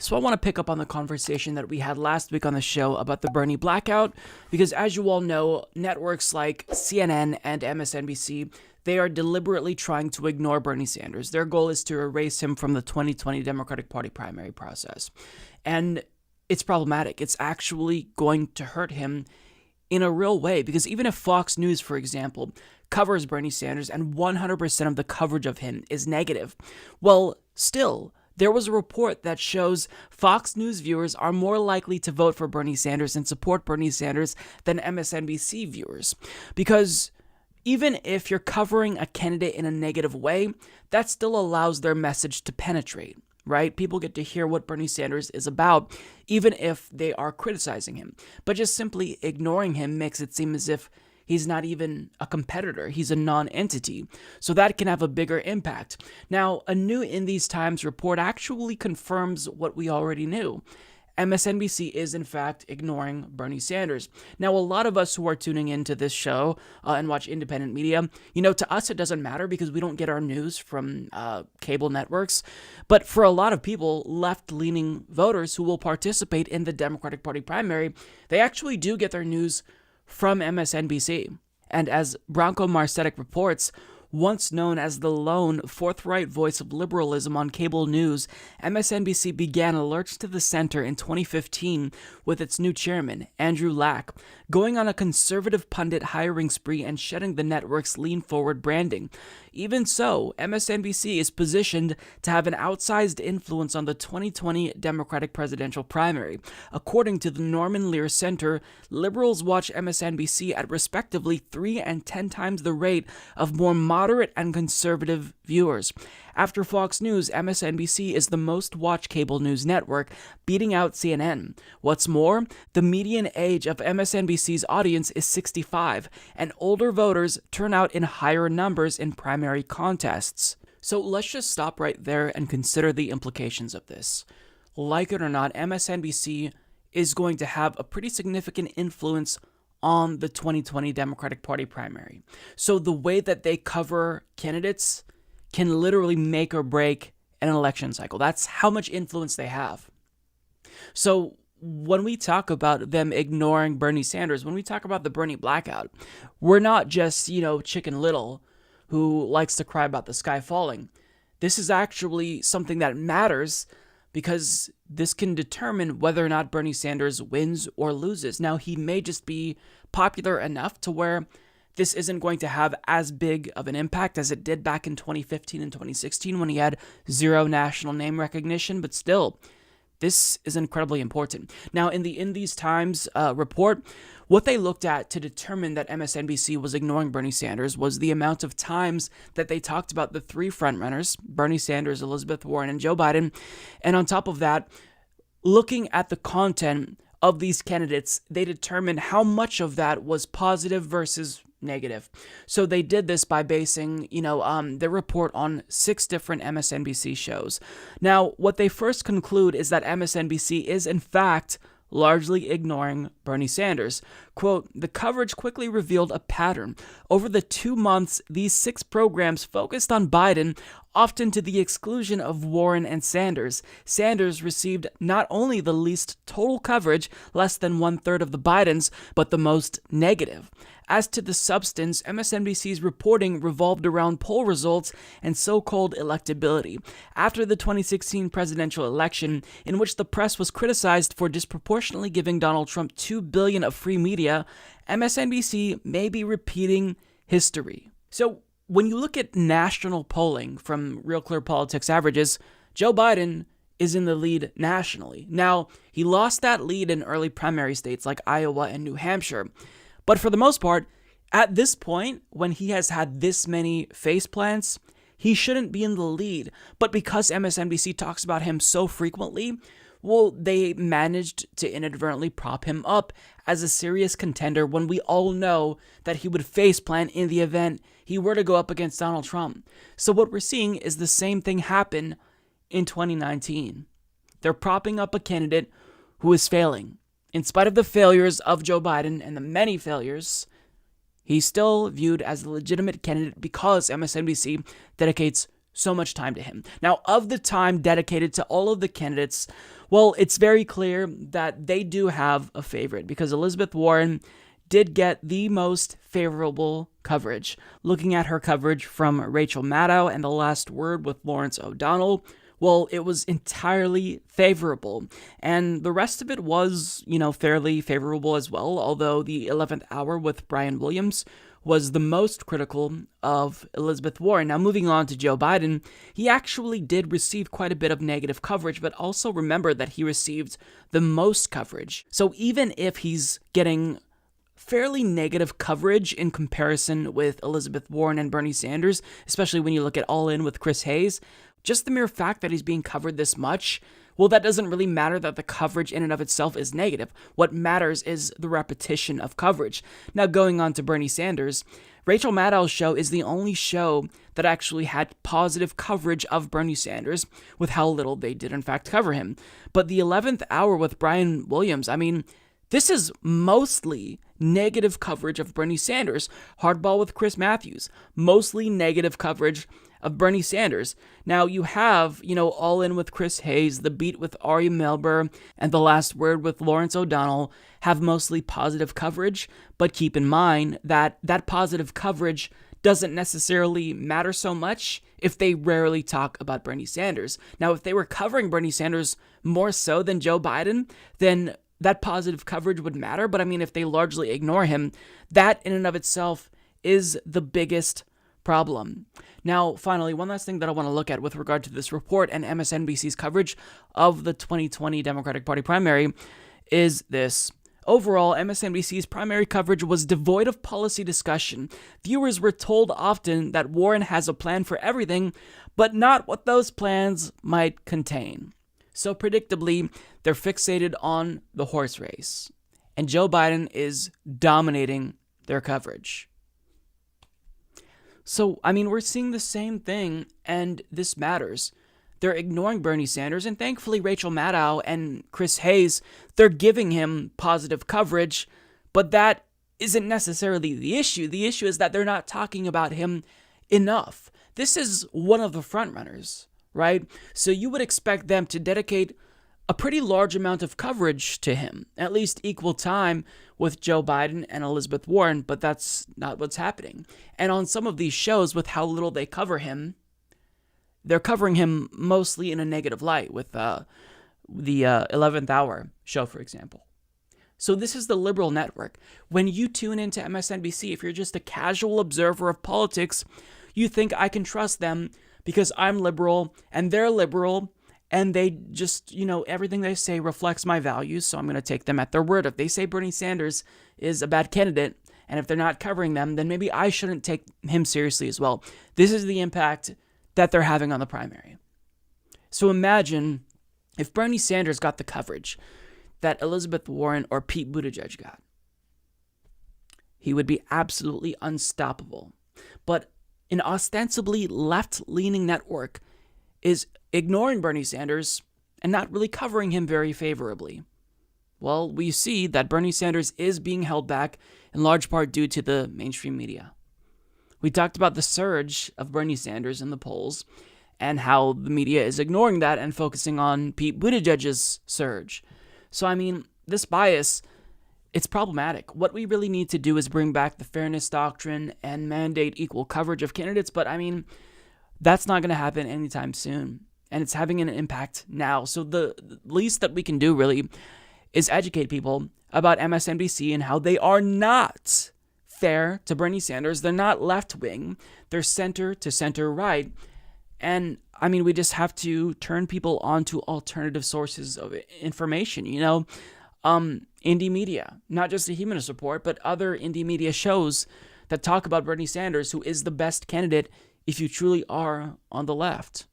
So I want to pick up on the conversation that we had last week on the show about the Bernie blackout, because as you all know, networks like CNN and MSNBC, they are deliberately trying to ignore Bernie Sanders. Their goal is to erase him from the 2020 Democratic Party primary process. And it's problematic. It's actually going to hurt him in a real way, because even if Fox News, for example, covers Bernie Sanders and 100% of the coverage of him is negative, well, still, there was a report that shows Fox News viewers are more likely to vote for Bernie Sanders and support Bernie Sanders than MSNBC viewers. Because even if you're covering a candidate in a negative way, that still allows their message to penetrate, right? People get to hear what Bernie Sanders is about, even if they are criticizing him. But just simply ignoring him makes it seem as if he's not even a competitor. He's a non-entity. So that can have a bigger impact. Now, a new In These Times report actually confirms what we already knew. MSNBC is, in fact, ignoring Bernie Sanders. Now, a lot of us who are tuning into this show and watch independent media, to us it doesn't matter because we don't get our news from cable networks. But for a lot of people, left-leaning voters who will participate in the Democratic Party primary, they actually do get their news from MSNBC. And as Branko Marcetic reports, once known as the lone, forthright voice of liberalism on cable news, MSNBC began alerts to the center in 2015 with its new chairman, Andrew Lack, going on a conservative pundit hiring spree and shedding the network's lean-forward branding. Even so, MSNBC is positioned to have an outsized influence on the 2020 Democratic presidential primary. According to the Norman Lear Center, liberals watch MSNBC at respectively 3 and 10 times the rate of more moderate and conservative viewers. After Fox News, MSNBC is the most watched cable news network, beating out CNN. What's more, the median age of MSNBC's audience is 65, and older voters turn out in higher numbers in primary contests. So let's just stop right there and consider the implications of this. Like it or not, MSNBC is going to have a pretty significant influence on the 2020 Democratic Party primary. So the way that they cover candidates can literally make or break an election cycle. That's how much influence they have. So when we talk about them ignoring Bernie Sanders, when we talk about the Bernie blackout, we're not just, Chicken Little who likes to cry about the sky falling. This is actually something that matters because this can determine whether or not Bernie Sanders wins or loses. Now, he may just be popular enough to where this isn't going to have as big of an impact as it did back in 2015 and 2016 when he had zero national name recognition, but still, this is incredibly important. Now, in the In These Times report, what they looked at to determine that MSNBC was ignoring Bernie Sanders was the amount of times that they talked about the three frontrunners, Bernie Sanders, Elizabeth Warren, and Joe Biden. And on top of that, looking at the content of these candidates, they determined how much of that was positive versus negative. So they did this by basing, their report on 6 different MSNBC shows. Now, what they first conclude is that MSNBC is, in fact, largely ignoring Bernie Sanders. Quote, the coverage quickly revealed a pattern. Over the 2 months, these 6 programs focused on Biden, often to the exclusion of Warren and Sanders. Sanders received not only the least total coverage, less than 1/3 of the Bidens, but the most negative. As to the substance, MSNBC's reporting revolved around poll results and so-called electability. After the 2016 presidential election, in which the press was criticized for disproportionately giving Donald Trump $2 billion of free media, MSNBC may be repeating history. So, when you look at national polling from Real Clear Politics averages, Joe Biden is in the lead nationally. Now, he lost that lead in early primary states like Iowa and New Hampshire. But for the most part, at this point, when he has had this many face plants, he shouldn't be in the lead. But because MSNBC talks about him so frequently, well, they managed to inadvertently prop him up as a serious contender when we all know that he would faceplant in the event he were to go up against Donald Trump. So what we're seeing is the same thing happen in 2019. They're propping up a candidate who is failing. In spite of the failures of Joe Biden and the many failures, he's still viewed as a legitimate candidate because MSNBC dedicates so much time to him. Now, of the time dedicated to all of the candidates, well, it's very clear that they do have a favorite because Elizabeth Warren did get the most favorable coverage. Looking at her coverage from Rachel Maddow and The Last Word with Lawrence O'Donnell, well, it was entirely favorable. And the rest of it was, fairly favorable as well, although the 11th hour with Brian Williams was the most critical of Elizabeth Warren. Now, moving on to Joe Biden, he actually did receive quite a bit of negative coverage, but also remember that he received the most coverage. So even if he's getting fairly negative coverage in comparison with Elizabeth Warren and Bernie Sanders, especially when you look at All In with Chris Hayes, just the mere fact that he's being covered this much, well, that doesn't really matter that the coverage in and of itself is negative. What matters is the repetition of coverage. Now, going on to Bernie Sanders, Rachel Maddow's show is the only show that actually had positive coverage of Bernie Sanders, with how little they did in fact cover him. But the 11th hour with Brian Williams, this is mostly negative coverage of Bernie Sanders. Hardball with Chris Matthews, mostly negative coverage of Bernie Sanders. Now you have, All In with Chris Hayes, The Beat with Ari Melber, and The Last Word with Lawrence O'Donnell have mostly positive coverage, but keep in mind that that positive coverage doesn't necessarily matter so much if they rarely talk about Bernie Sanders. Now, if they were covering Bernie Sanders more so than Joe Biden, then that positive coverage would matter. But if they largely ignore him, that in and of itself is the biggest problem. Now, finally, one last thing that I want to look at with regard to this report and MSNBC's coverage of the 2020 Democratic Party primary is this. Overall, MSNBC's primary coverage was devoid of policy discussion. Viewers were told often that Warren has a plan for everything, but not what those plans might contain. So predictably, they're fixated on the horse race, and Joe Biden is dominating their coverage. So, we're seeing the same thing, and this matters. They're ignoring Bernie Sanders, and thankfully Rachel Maddow and Chris Hayes, they're giving him positive coverage, but that isn't necessarily the issue. The issue is that they're not talking about him enough. This is one of the frontrunners, right? So you would expect them to dedicate a pretty large amount of coverage to him, at least equal time with Joe Biden and Elizabeth Warren, but that's not what's happening. And on some of these shows, with how little they cover him, they're covering him mostly in a negative light, with the 11th hour show, for example. So this is the liberal network. When you tune into MSNBC, if you're just a casual observer of politics, you think I can trust them because I'm liberal and they're liberal, and they just, everything they say reflects my values, so I'm going to take them at their word. If they say Bernie Sanders is a bad candidate, and if they're not covering them, then maybe I shouldn't take him seriously as well. This is the impact that they're having on the primary. So imagine if Bernie Sanders got the coverage that Elizabeth Warren or Pete Buttigieg got. He would be absolutely unstoppable. But an ostensibly left-leaning network is ignoring Bernie Sanders and not really covering him very favorably. Well, we see that Bernie Sanders is being held back in large part due to the mainstream media. We talked about the surge of Bernie Sanders in the polls and how the media is ignoring that and focusing on Pete Buttigieg's surge. So, this bias, it's problematic. What we really need to do is bring back the fairness doctrine and mandate equal coverage of candidates, but that's not going to happen anytime soon. And it's having an impact now. So the least that we can do really is educate people about MSNBC and how they are not fair to Bernie Sanders. They're not left-wing. They're center to center-right. And, we just have to turn people on to alternative sources of information, indie media, not just the Humanist Report, but other indie media shows that talk about Bernie Sanders, who is the best candidate if you truly are on the left.